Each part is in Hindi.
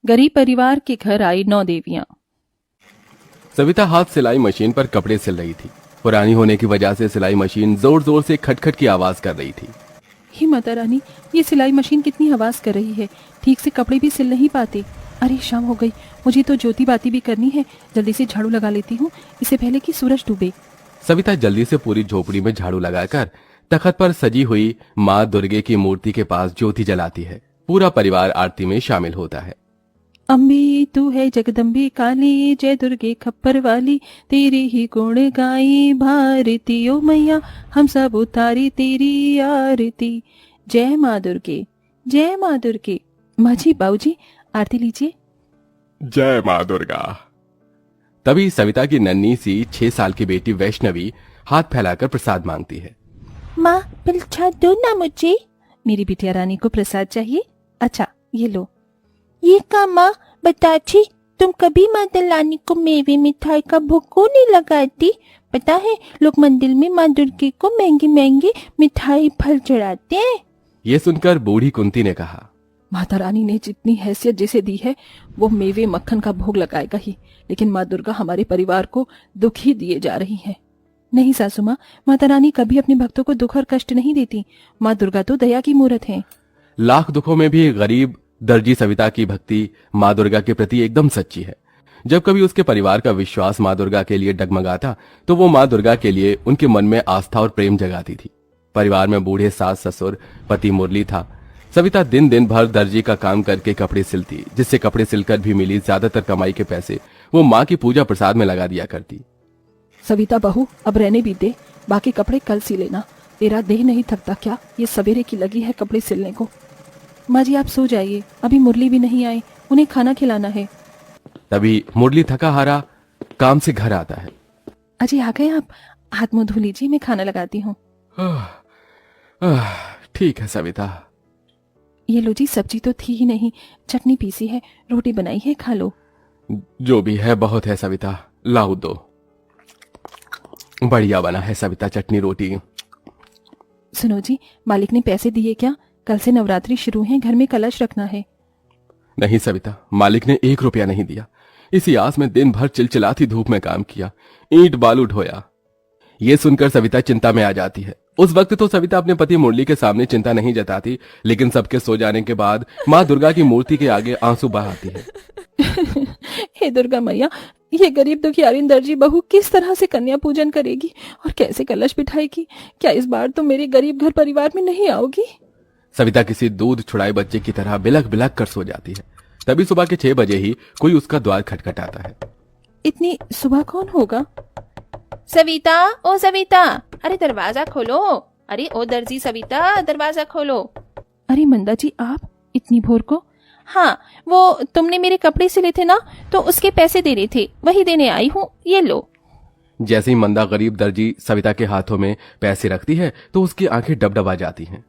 गरीब परिवार के घर आई 9 देवियां। सविता हाथ सिलाई मशीन पर कपड़े सिल रही थी। पुरानी होने की वजह से सिलाई मशीन जोर जोर से खटखट की आवाज कर रही थी। हे माता रानी, ये सिलाई मशीन कितनी आवाज कर रही है, ठीक से कपड़े भी सिल नहीं पाते। अरे शाम हो गई, मुझे तो ज्योति बाती भी करनी है। जल्दी से झाड़ू लगा लेती हूँ, इससे पहले कि सूरज डूबे। सविता जल्दी से पूरी झोपड़ी में झाड़ू लगाकर तखत पर सजी हुई माँ दुर्गे की मूर्ति के पास ज्योति जलाती है। पूरा परिवार आरती में शामिल होता है। अम्बे तू है जगदम्बे काली, जय दुर्गे खप्पर वाली, तेरे ही गुण गाई भारती ओ मैया, हम सब उतारी तेरी आरती। जय माँ दुर्गे, जय माँ दुर्गे। माँ जी, बाबू जी, आरती लीजिए। जय माँ दुर्गा। तभी सविता की नन्ही सी 6 साल की बेटी वैष्णवी हाथ फैलाकर प्रसाद मांगती है। माँ पिलछा दो ना मुझे। मेरी बिटिया रानी को प्रसाद चाहिए। अच्छा ये लो। ये का माँ बताची, तुम कभी माता रानी को मेवे मिठाई का भोग क्यों नहीं लगाती? पता है लोग मंदिर में माँ दुर्गे को महंगी महंगी मिठाई फल चढ़ाते हैं। ये सुनकर बूढ़ी कुंती ने कहा, माता रानी ने जितनी हैसियत जिसे दी है वो मेवे मक्खन का भोग लगाएगा ही, लेकिन माँ दुर्गा हमारे परिवार को दुख ही दिए जा रही है। नहीं सासू माँ, माता रानी कभी अपने भक्तों को दुख और कष्ट नहीं देती। माँ दुर्गा तो दया की मूर्त है। लाख दुखों में भी गरीब दर्जी सविता की भक्ति माँ दुर्गा के प्रति एकदम सच्ची है। जब कभी उसके परिवार का विश्वास माँ दुर्गा के लिए डगमगाता तो वो माँ दुर्गा के लिए उनके मन में आस्था और प्रेम जगाती थी। परिवार में बूढ़े सास ससुर, पति मुरली था। सविता दिन दिन भर दर्जी का काम करके कपड़े सिलती, जिससे कपड़े सिलकर भी मिली ज्यादातर कमाई के पैसे वो माँ की पूजा प्रसाद में लगा दिया करती। सविता बहू, अब रहने भी दे, बाकी कपड़े कल सी लेना। तेरा देह नहीं थकता क्या? ये सवेरे की लगी है कपड़े सिलने को। माँ जी आप सो जाइए, अभी मुरली भी नहीं आए, उन्हें खाना खिलाना है। तभी मुरली थका हारा काम से घर आता है। अजी आ गए आप? हाथ मुंह धो लीजिए, मैं खाना लगाती हूँ। ठीक है सविता। ये लो जी, सब्जी तो थी ही नहीं, चटनी पीसी है, रोटी बनाई है, खा लो। जो भी है बहुत है सविता, लाओ दो। बढ़िया बना है सविता चटनी रोटी। सुनो जी, मालिक ने पैसे दिए क्या? कल से नवरात्रि शुरू है, घर में कलश रखना है। नहीं सविता, मालिक ने 1 रुपया नहीं दिया। इसी आस में दिन भर चिलचिलाती धूप में काम किया, ईंट बालू ढोया। ये सुनकर सविता चिंता में आ जाती है। उस वक्त तो सविता अपने पति मुरली के सामने चिंता नहीं जताती, लेकिन सबके सो जाने के बाद माँ दुर्गा की मूर्ति के आगे आंसू बहाती है। हे दुर्गा मैया, ये गरीब दुखियारी दर्जी बहू किस तरह से कन्या पूजन करेगी और कैसे कलश बिठाएगी? क्या इस बार तो मेरे गरीब घर परिवार में नहीं आओगी? सविता किसी दूध छुड़ाए बच्चे की तरह बिलख बिलख कर सो जाती है। तभी सुबह के 6 बजे ही कोई उसका द्वार खटखटाता है। इतनी सुबह कौन होगा? सविता, ओ सविता, अरे दरवाजा खोलो। अरे ओ दर्जी सविता, दरवाजा खोलो। अरे मंदा जी, आप इतनी भोर को? हाँ, वो तुमने मेरे कपड़े सिले थे ना, तो उसके पैसे देने थे, वही देने आई हूँ, ये लो। जैसे ही मंदा गरीब दर्जी सविता के हाथों में पैसे रखती है तो उसकी आंखें डबडबा जाती हैं।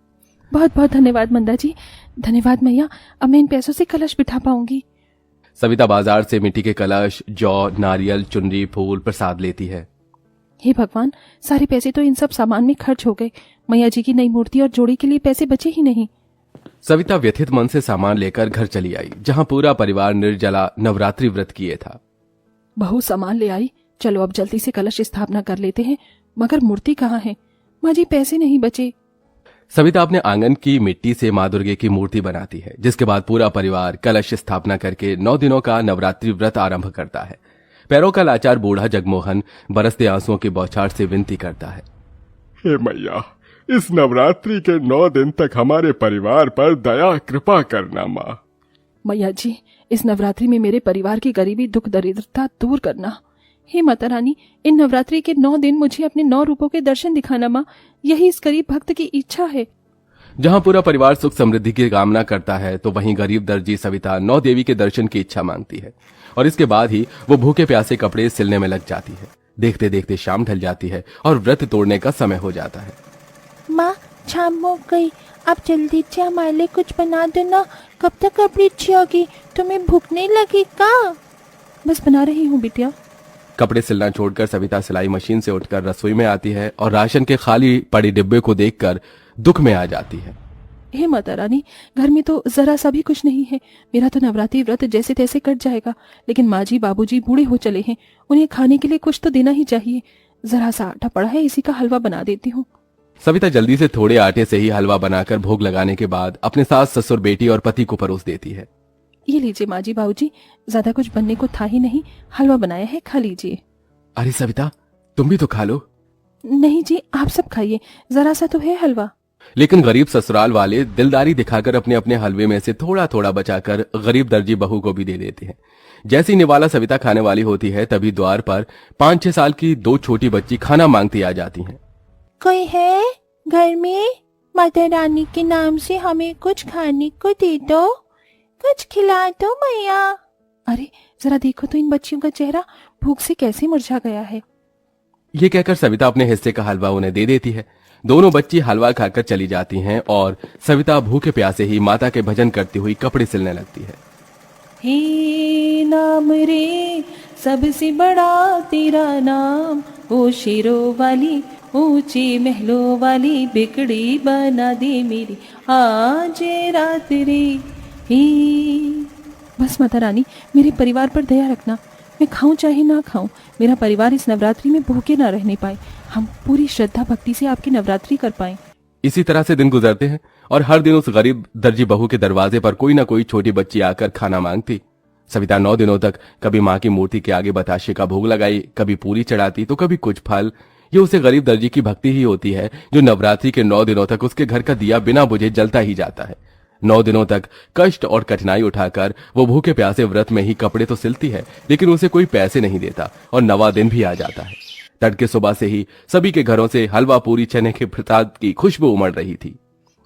बहुत बहुत धन्यवाद मंदा जी, धन्यवाद मैया, अब मैं इन पैसों से कलश बिठा पाऊंगी। सविता बाजार से मिट्टी के कलश, जौ, नारियल, चुनरी, फूल, प्रसाद लेती है। हे भगवान, सारे पैसे तो इन सब सामान में खर्च हो गए। मैया जी की नई मूर्ति और जोड़ी के लिए पैसे बचे ही नहीं। सविता व्यथित मन से सामान लेकर घर चली आई, जहां पूरा परिवार निर्जला नवरात्रि व्रत किए था। बहू सामान ले आई, चलो अब जल्दी से कलश स्थापना कर लेते हैं। मगर मूर्ति कहाँ है? माँ जी पैसे नहीं बचे। सविता अपने आंगन की मिट्टी से माँ दुर्गे की मूर्ति बनाती है, जिसके बाद पूरा परिवार कलश स्थापना करके 9 दिनों का नवरात्रि व्रत आरंभ करता है। पैरों का लाचार बूढ़ा जगमोहन बरसते आंसुओं की बौछार से विनती करता है, हे मैया, इस नवरात्रि के 9 दिन तक हमारे परिवार पर दया कृपा करना माँ। मैया जी, इस नवरात्रि में मेरे परिवार की गरीबी दुख दरिद्रता दूर करना। हे माता रानी, इन नवरात्रि के 9 दिन मुझे अपने 9 रूपों के दर्शन दिखाना माँ, यही इस गरीब भक्त की इच्छा है। जहां पूरा परिवार सुख समृद्धि की कामना करता है तो वहीं गरीब दर्जी सविता 9 देवी के दर्शन की इच्छा मांगती है, और इसके बाद ही वो भूखे प्यासे कपड़े सिलने में लग जाती है। देखते देखते शाम ढल जाती है और व्रत तोड़ने का समय हो जाता है। माँ, शाम हो गई, आप जल्दी से हमारे लिए कुछ बना दो ना। कब तक कपड़ी अच्छी होगी? तुम्हें भूख नहीं लगी का? बस बना रही हूँ बिटिया। कपड़े सिलना छोड़कर सविता सिलाई मशीन से उठकर रसोई में आती है और राशन के खाली पड़े डिब्बे को देखकर दुख में आ जाती है। हे माता रानी, घर में तो जरा सा भी कुछ नहीं है। मेरा तो नवरात्रि व्रत जैसे तैसे कट जाएगा, लेकिन माँ जी बाबूजी बूढ़े हो चले हैं, उन्हें खाने के लिए कुछ तो देना ही चाहिए। जरा सा आटा पड़ा है, इसी का हलवा बना देती हूँ। सविता जल्दी से थोड़े आटे से ही हलवा बनाकर भोग लगाने के बाद अपने सास ससुर बेटी और पति को परोस देती है। ये लीजिए माँ जी बाबूजी, ज्यादा कुछ बनने को था ही नहीं, हलवा बनाया है, खा लीजिए। अरे सविता, तुम भी तो खा लो। नहीं जी, आप सब खाइए, जरा सा तो है हलवा। लेकिन गरीब ससुराल वाले दिलदारी दिखाकर अपने अपने हलवे में से थोड़ा थोड़ा बचाकर गरीब दर्जी बहू को भी दे देते हैं। जैसी निवाला सविता खाने वाली होती है, तभी द्वार पर 5-6 साल की 2 छोटी बच्ची खाना मांगती आ जाती हैं। कोई है घर में? माता रानी के नाम से हमें कुछ खाने को दे दो, कुछ खिला दो मैया। अरे जरा देखो तो इन बच्चियों का चेहरा भूख से कैसे मुरझा गया है। ये कहकर सविता अपने हिस्से का हलवा उन्हें दे देती है। दोनों बच्ची हलवा खाकर चली जाती हैं और सविता भूखे प्यासे ही माता के भजन करती हुई कपड़े सिलने लगती है। हे नाम रे सबसे बड़ा तेरा नाम, ओ शेरों वाली ऊंचे महलों वाली, बिगड़ी बना दे मेरी आज रात रे। हे बस माता रानी, मेरे परिवार पर दया रखना। मैं खाऊं चाहे ना खाऊं, मेरा परिवार इस नवरात्रि में भूखे ना रहने पाए। हम पूरी श्रद्धा भक्ति से आपकी नवरात्रि कर पाएं। इसी तरह से दिन गुजरते हैं और हर दिन उस गरीब दर्जी बहू के दरवाजे पर कोई ना कोई छोटी बच्ची आकर खाना मांगती। सविता 9 दिनों तक कभी माँ की मूर्ति के आगे बताशे का भोग लगाई, कभी पूरी चढ़ाती तो कभी कुछ फल। ये उसे गरीब दर्जी की भक्ति ही होती है जो नवरात्रि के 9 दिनों तक उसके घर का दिया बिना बुझे जलता ही जाता है। 9 दिनों तक कष्ट और कठिनाई उठाकर वो भूखे प्यासे व्रत में ही कपड़े तो सिलती है, लेकिन उसे कोई पैसे नहीं देता और 9वां दिन भी आ जाता है। तड़के सुबह से ही सभी के घरों से हलवा पूरी चने के प्रसाद की खुशबू उमड़ रही थी।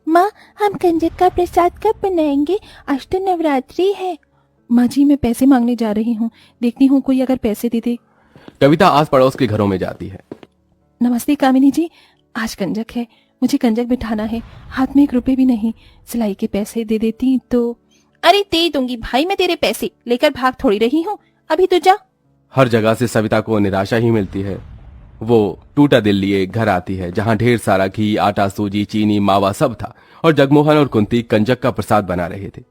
माँ, हम कंजक का प्रसाद कब बनाएंगे? आज तो नवरात्रि है। माँ जी, मैं पैसे मांगने जा रही हूँ, देखती हूँ कोई अगर पैसे दे दे। कविता आस पड़ोस के घरों में जाती है। नमस्ते कामिनी जी, आज कंजक है, मुझे कंजक बिठाना है, हाथ में 1 रुपए भी नहीं। सिलाई के पैसे दे देती तो। अरे दे दूंगी भाई, मैं तेरे पैसे लेकर भाग थोड़ी रही हूँ, अभी तो जा। हर जगह से सविता को निराशा ही मिलती है। वो टूटा दिल लिए घर आती है, जहाँ ढेर सारा घी, आटा, सूजी, चीनी, मावा सब था और जगमोहन और कुंती कंजक का प्रसाद बना रहे थे।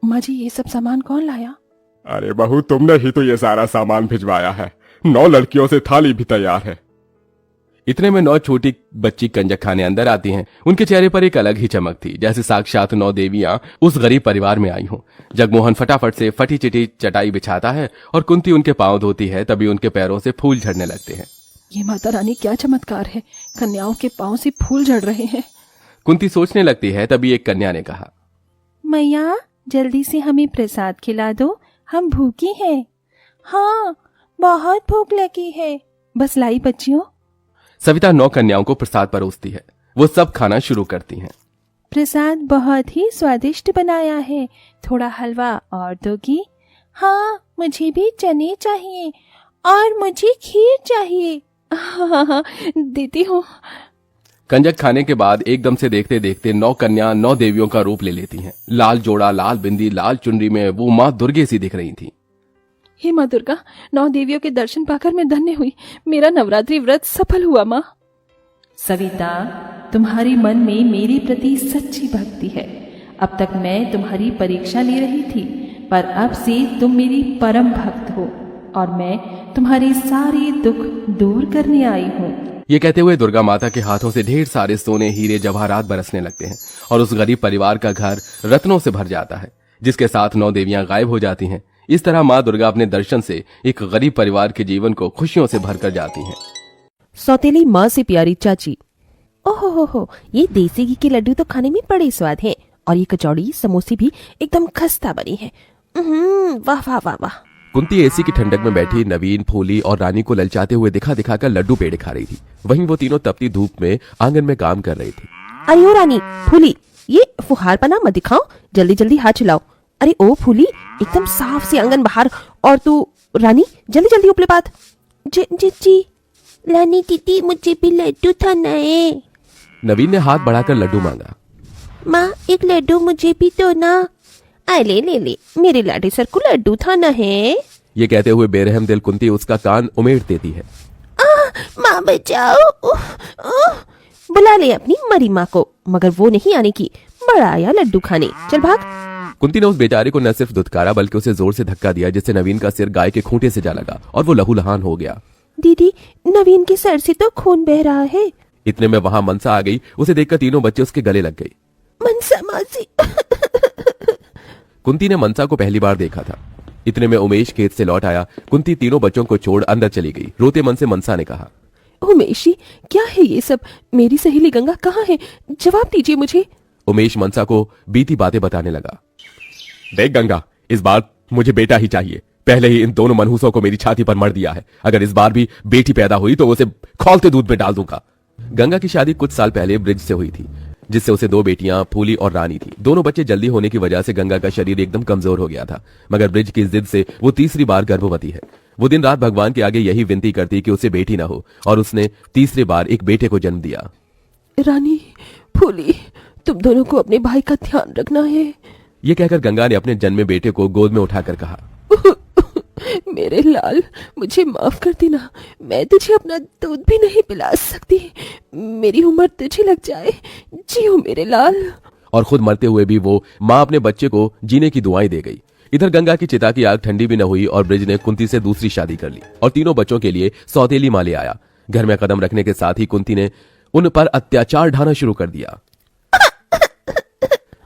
माँ जी, ये सब सामान कौन लाया? अरे बहू, तुमने ही तो ये सारा सामान भिजवाया है। 9 लड़कियों से थाली भी तैयार है। इतने में 9 छोटी बच्ची कंजक खाने अंदर आती हैं। उनके चेहरे पर एक अलग ही चमक थी, जैसे साक्षात 9 देवियां उस गरीब परिवार में आई हों। जगमोहन फटाफट से फटी चिटी चटाई बिछाता है और कुंती उनके पांव धोती है, तभी उनके पैरों से फूल झड़ने लगते हैं। ये माता रानी क्या चमत्कार है, कन्याओं के पांव से फूल झड़ रहे हैं। कुंती सोचने लगती है, तभी एक कन्या ने कहा, मैया जल्दी से हमें प्रसाद खिला दो, हम भूखी हैं। हाँ, बहुत भूख लगी है। बस लाई बच्चियों। सविता 9 कन्याओं को प्रसाद परोसती है। वो सब खाना शुरू करती हैं। प्रसाद बहुत ही स्वादिष्ट बनाया है, थोड़ा हलवा और दोगी? हाँ, मुझे भी चने चाहिए और मुझे खीर चाहिए। हाँ, देती हूँ। कंजक खाने के बाद एकदम से देखते देखते 9 कन्या 9 देवियों का रूप ले लेती हैं। लाल जोड़ा, लाल बिंदी, लाल चुनरी में वो माँ दुर्गे सी दिख रही थी। हे माँ दुर्गा, 9 देवियों के दर्शन पाकर मैं धन्य हुई। मेरा नवरात्रि व्रत सफल हुआ। माँ सविता, तुम्हारे मन में मेरे प्रति सच्ची भक्ति है। अब तक मैं तुम्हारी परीक्षा ले रही थी, पर अब से तुम मेरी परम भक्त हो और मैं तुम्हारे सारे दुख दूर करने आई हूँ। ये कहते हुए दुर्गा माता के हाथों से ढेर सारे सोने, हीरे, जवाहरात बरसने लगते हैं और उस गरीब परिवार का घर रत्नों से भर जाता है, जिसके साथ 9 देवियां गायब हो जाती हैं। इस तरह माँ दुर्गा अपने दर्शन से एक गरीब परिवार के जीवन को खुशियों से भरकर जाती हैं। सौतेली माँ से प्यारी चाची, ओहो हो, ये देसी घी के लड्डू तो खाने में बड़े स्वाद हैं और ये कचौड़ी समोसे भी एकदम खस्ता बनी है। वाह वाह वाह वाह। कुंती एसी की ठंडक में बैठी नवीन, फूली और रानी को ललचाते हुए दिखा दिखाकर लड्डू पेड़े खा रही थी। वहीं वो तीनों तपती धूप में आंगन में काम कर रही थी। अरे ओ रानी, फूली, ये फुहार पना मत दिखाओ, जल्दी जल्दी हाथ चलाओ। अरे ओ फूली, एकदम साफ से आंगन बाहर, और तू रानी जल्दी जल्दी उपले बात। जी रानी दीदी, मुझे भी लड्डू खाना है। नवीन ने हाथ बढ़ाकर लड्डू मांगा। माँ, एक लड्डू मुझे भी दो ना। ले ले ले, मेरे लाडे सर को लड्डू खाना है। ये कहते हुए बेरहम दिल कुंती उसका कान उमेड़ देती है। माँ बचाओ। बुला ले अपनी मरी माँ को, मगर वो नहीं आने की। बड़ा आया लड्डू खाने, चल भाग। कुंती ने उस बेचारे को न सिर्फ धुतकारा बल्कि उसे जोर से धक्का दिया, जिससे नवीन का सिर गाय के खूंटे से जा लगा और वो लहूलुहान हो गया। दीदी, नवीन के सर से तो खून बह रहा है। इतने में वहां मनसा आ गई। उसे देखकर तीनों बच्चे उसके गले लग गई। मनसा मासी। कुंती ने मनसा को पहली बार देखा था। इतने में उमेश खेत से लौट आया। कुंती तीनों बच्चों को छोड़ अंदर चली गई। रोते मन से मनसा ने कहा, उमेशी, क्या है ये सब? मेरी सहेली गंगा कहाँ है? जवाब दीजिए मुझे। उमेश मनसा को बीती बातें बताने लगा। देख गंगा, इस बार मुझे बेटा ही चाहिए। पहले ही इन दोनों मनहूसों को मेरी छाती पर मर दिया है। अगर इस बार भी बेटी पैदा हुई तो उसे खौलते दूध में डाल दूंगा। गंगा की शादी कुछ साल पहले ब्रिज से हुई थी, जिससे उसे 2 बेटियां फूली और रानी थी। दोनों बच्चे जल्दी होने की वजह से गंगा का शरीर एकदम कमजोर हो गया था, मगर ब्रिज की जिद से वो तीसरी बार गर्भवती है। वो दिन रात भगवान के आगे यही विनती करती कि उसे बेटी ना हो, और उसने तीसरी बार एक बेटे को जन्म दिया। रानी, फूली, तुम दोनों को अपने भाई का ध्यान रखना है। ये कहकर गंगा ने अपने जन्मे बेटे को गोद में उठाकर कहा, मेरे लाल, मुझे माफ कर देना। मैं तुझे अपना दूध भी नहीं पिला सकती। मेरी उम्र तुझे लग जाए। जियो मेरे लाल। और खुद मरते हुए भी वो माँ अपने बच्चे को जीने की दुआएं दे गई। इधर गंगा की चिता की आग ठंडी भी न हुई और ब्रिज ने कुंती से दूसरी शादी कर ली और तीनों बच्चों के लिए सौतेली माँ ले आया। घर में कदम रखने के साथ ही कुंती ने उन पर अत्याचार ढाना शुरू कर दिया।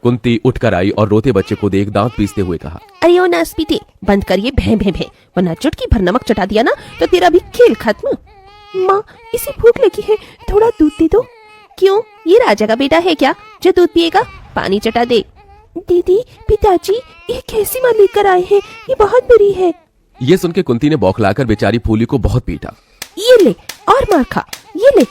कुंती उठकर आई और रोते बच्चे को देख दांत पीसते हुए कहा, अरे ओ नास पीते, बंद करिए भैं भैं भैं, वरना चुटकी भर नमक चटा दिया ना तो तेरा भी खेल खत्म। माँ, इसे भूख लगी है, थोड़ा दूध दे दो। क्यों, ये राजा का बेटा है क्या जो दूध पिएगा? पानी चटा दे। दीदी, पिताजी, ये कैसी माँ लेकर आए हैं? ये बहुत बुरी है। ये सुन के कुंती ने बौखलाकर बेचारी फूली को बहुत पीटा। ये ले और मार खा, ये ले।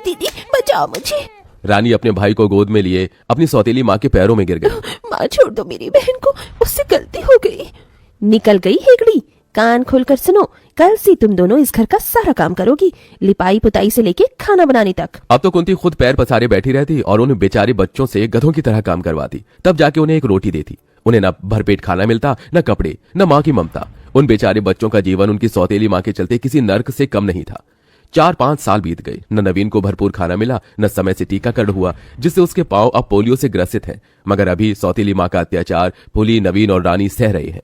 दीदी, बचाओ मुझे। रानी अपने भाई को गोद में लिए अपनी सौतेली माँ के पैरों में गिर गई। माँ, छोड़ दो मेरी बहन को, उससे गलती हो गई। निकल गई हेगड़ी। कान खोलकर सुनो, कल से तुम दोनों इस घर का सारा काम करोगी, लिपाई पुताई से लेके खाना बनाने तक। अब तो कुंती खुद पैर पसारे बैठी रहती और उन बेचारे बच्चों से गधों की तरह काम करवाती, तब जाके उन्हें एक रोटी देती। उन्हें न भरपेट खाना मिलता, न कपड़े, न माँ की ममता। उन बेचारे बच्चों का जीवन उनकी सौतेली माँ के चलते किसी नर्क से कम नहीं था। 4-5 साल बीत गए, न नवीन को भरपूर खाना मिला, न समय से टीकाकरण हुआ, जिससे उसके पांव अब पोलियो से ग्रसित हैं। मगर अभी सौतेली माँ का अत्याचार फूली, नवीन और रानी सह रहे हैं।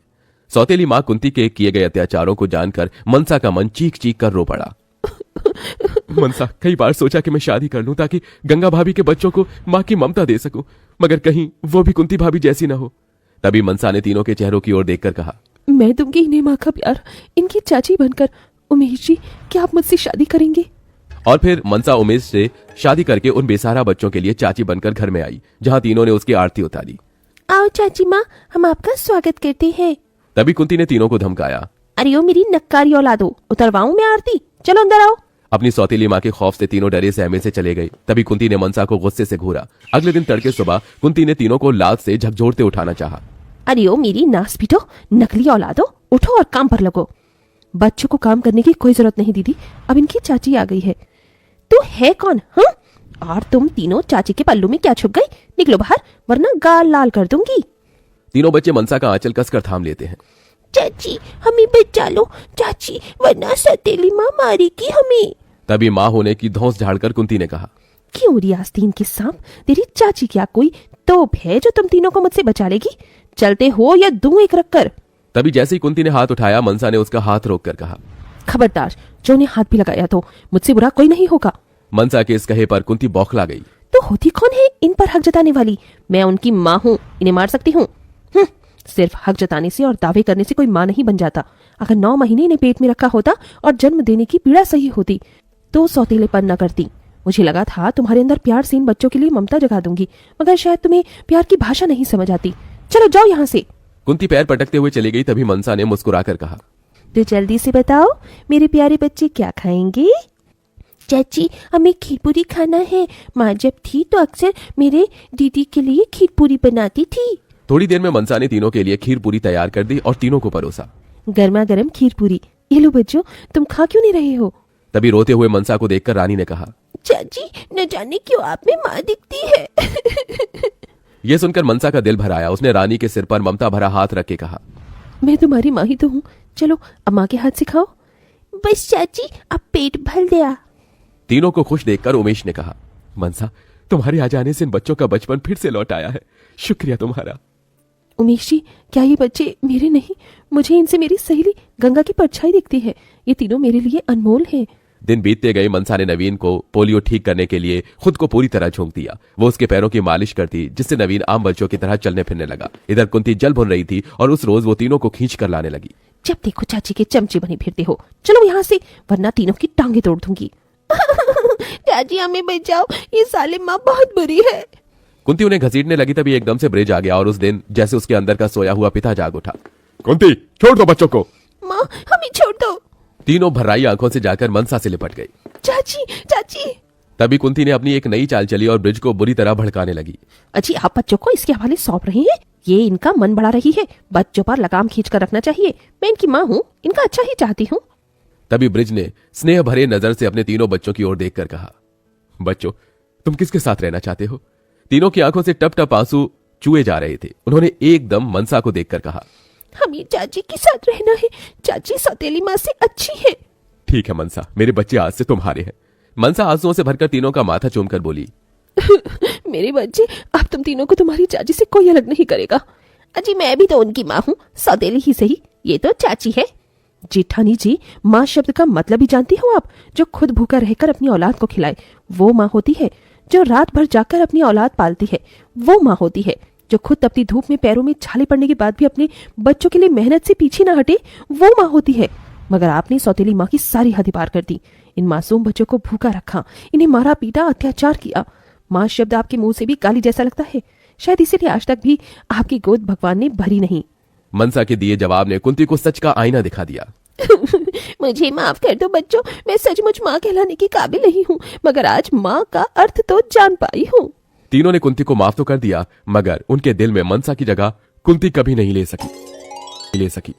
सौतेली माँ कुंती के किए गए अत्याचारों को जानकर मनसा का मन चीख चीख कर रो पड़ा। मनसा, कई बार सोचा कि मैं शादी कर लूं ताकि गंगा भाभी के बच्चों को माँ की ममता दे सकूं, मगर कहीं वो भी कुंती भाभी जैसी ना हो। तभी मनसा ने तीनों के चेहरों की ओर देखकर कहा, मैं दूंगी इन्हें माँ का प्यार, इनकी चाची बनकर। उमेश जी, क्या आप मुझसे शादी करेंगे? और फिर मनसा उमेश से शादी करके उन बेसहारा बच्चों के लिए चाची बनकर घर में आई, जहां तीनों ने उसकी आरती उतारी। आओ चाची माँ, हम आपका स्वागत करते हैं। तभी कुंती ने तीनों को धमकाया, अरे ओ मेरी नक्कारी औलादो, उतरवाऊं मैं आरती? चलो अंदर आओ। अपनी सौतेली माँ के खौफ से तीनों डरे सहमे से चले गए। तभी कुंती ने मनसा को गुस्से से घूरा। अगले दिन तड़के सुबह कुंती ने तीनों को लात से झकझोरते उठाना चाहा। अरे ओ मेरी नास पीटो, नकली औलादो, उठो और काम पर लगो। बच्चों को काम करने की कोई जरूरत नहीं दीदी, अब इनकी चाची आ गई है। तू है कौन? हाँ, और तुम तीनों चाची के पल्लू में क्या छुप गई? निकलो बाहर, वरना गाल लाल कर दूंगी। तीनों बच्चे मनसा का आंचल कसकर थाम लेते हैं। चाची, हमें बचा लो चाची, वरना सौतेली माँ मारेगी हमें। तभी माँ होने की धौंस झाड़कर कुंती ने कहा, क्यों रियास्तीन के सांप, तेरी चाची क्या कोई तोप है जो तुम तीनों को मुझसे बचा लेगी? चलते हो या दूं एक रखकर? तभी जैसे ही कुंती ने हाथ उठाया, मनसा ने उसका हाथ रोककर कहा, खबरदार, जो ने हाथ भी लगाया तो मुझसे बुरा कोई नहीं होगा। मनसा के इस कहे पर कुंती बौखला गई। तो होती कौन है इन पर हक जताने वाली? मैं उनकी माँ हूँ, इन्हें मार सकती हूँ? सिर्फ हक जताने से और दावे करने से कोई माँ नहीं बन जाता। अगर 9 महीने इन्हें पेट में रखा होता और जन्म देने की पीड़ा सही होती तो सौतेलेपन न करती। मुझे लगा था तुम्हारे अंदर प्यार से इन बच्चों के लिए ममता जगा दूंगी, मगर शायद तुम्हें प्यार की भाषा नहीं समझ आती। चलो जाओ यहाँ से। कुंती पैर पटकते हुए चली गई। तभी मनसा ने मुस्कुराकर कहा, तो जल्दी से बताओ मेरे प्यारे बच्चे क्या खाएंगे? चाची, हमें खीर पूरी खाना है। माँ जब थी तो अक्सर मेरे दीदी के लिए खीर पूरी बनाती थी। थोड़ी देर में मनसा ने तीनों के लिए खीर पूरी तैयार कर दी और तीनों को परोसा। गर्मा गर्म खीर पूरी, ये लो बच्चों, तुम खा क्यों नहीं रहे हो? तभी रोते हुए मनसा को देखकर रानी ने कहा, चाची, न जाने क्यों आप में माँ दिखती है। यह सुनकर मनसा का दिल भर आया। उसने रानी के सिर पर ममता भरा हाथ रख के कहा, मैं तुम्हारी माँ ही तो हूँ, चलो अब माँ के हाथ से खाओ। बस चाची, अब पेट भर गया। तीनों को खुश देखकर उमेश ने कहा, मनसा, तुम्हारे आ जाने से इन बच्चों का बचपन फिर से लौट आया है। शुक्रिया तुम्हारा। उमेश जी, क्या ये बच्चे मेरे नहीं? मुझे इनसे मेरी सहेली गंगा की परछाई दिखती है। ये तीनों मेरे लिए अनमोल हैं। दिन बीतते गए मनसा ने नवीन को पोलियो ठीक करने के लिए खुद को पूरी तरह झोंक दिया। वो उसके पैरों की मालिश करती, जिससे नवीन आम बच्चों की तरह चलने फिरने लगा। इधर कुंती जल भुन रही थी और उस रोज वो तीनों को खींच कर लाने लगी। जब देखो चाची के चमचे बने फिरते हो, चलो यहाँ से, वरना तीनों की टांगे तोड़ दूंगी। चाची हमें बचाओ, ये साले माँ बहुत बुरी है। कुंती उन्हें घसीटने लगी, तभी एकदम से ब्रिज आ गया और उस दिन जैसे उसके अंदर का सोया हुआ पिता जाग उठा। कुंती, छोड़ दो बच्चों को। माँ हमें छोड़ दो। तीनों भर्राई आंखों से जाकर मनसा से लिपट गई। चाची चाची। तभी कुंती ने अपनी एक नई चाल चली और ब्रिज को बुरी तरह भड़काने लगी। अजी आप बच्चों को इसके हवाले सौंप रही हैं? ये इनका मन बढ़ा रही है। बच्चों पर लगाम खींच कर रखना चाहिए। मैं इनकी माँ हूँ, इनका अच्छा ही चाहती हूँ। तभी ब्रिज ने स्नेह भरे नजर से अपने तीनों बच्चों की ओर देखकर कहा, बच्चों, तुम किसके साथ रहना चाहते हो? तीनों की आंखों से टप टप आंसू चूए जा रहे थे। उन्होंने एकदम मनसा को देखकर कहा, हमें चाची के साथ रहना है। चाची सौतेली माँ से अच्छी है। ठीक है मनसा, मेरे बच्चे आज से तुम्हारे हैं। मनसा आंसुओं से भरकर तीनों का माथा चूमकर बोली, मेरे बच्चे, अब तुम तीनों को तुम्हारी चाची से कोई अलग नहीं करेगा। अजी मैं भी तो उनकी माँ हूँ, सौतेली ही सही, ये तो चाची है। जेठानी जी, माँ शब्द का मतलब ही जानती हो आप? जो खुद भूखा रहकर अपनी औलाद को खिलाए वो माँ होती है। जो रात भर जाकर अपनी औलाद पालती है वो माँ होती है। जो खुद अपनी धूप में पैरों में छाले पड़ने के बाद भी अपने बच्चों के लिए मेहनत से पीछे ना हटे वो माँ होती है। मगर आपने सौतेली माँ की सारी हद पार कर दी। इन मासूम बच्चों को भूखा रखा, इन्हें मारा पीटा, अत्याचार किया। माँ शब्द आपके मुंह से भी गाली जैसा लगता है। शायद इसीलिए आज तक भी आपकी गोद भगवान ने भरी नहीं। मनसा के दिए जवाब ने कुंती को सच का आईना दिखा दिया। मुझे माफ कर दो बच्चों, मैं सचमुच माँ कहलाने की काबिल नहीं हूँ, मगर आज माँ का अर्थ तो जान पाई हूँ। तीनों ने कुंती को माफ तो कर दिया, मगर उनके दिल में मनसा की जगह कुंती कभी नहीं ले सकी।